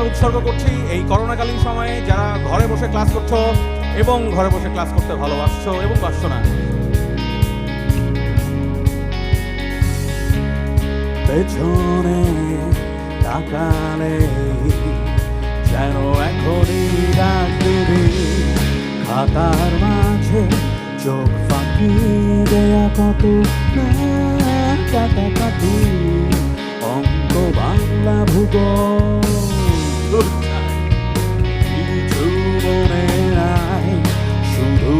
আমরা উৎসর্গ করছি এই করোনাকালীন সময়ে যারা ঘরে বসে ক্লাস করছো এবং ঘরে বসে ক্লাস করতে ভালোবাসছো এবং বাসছো না। পেছনে তাকালে যেন এখনই ডাক দিবি, খাতার মাঝে চোখ ফাঁকি দেয়া কত না কাটাকাটি, অঙ্ক বাংলা ভূগোল কিছু মনে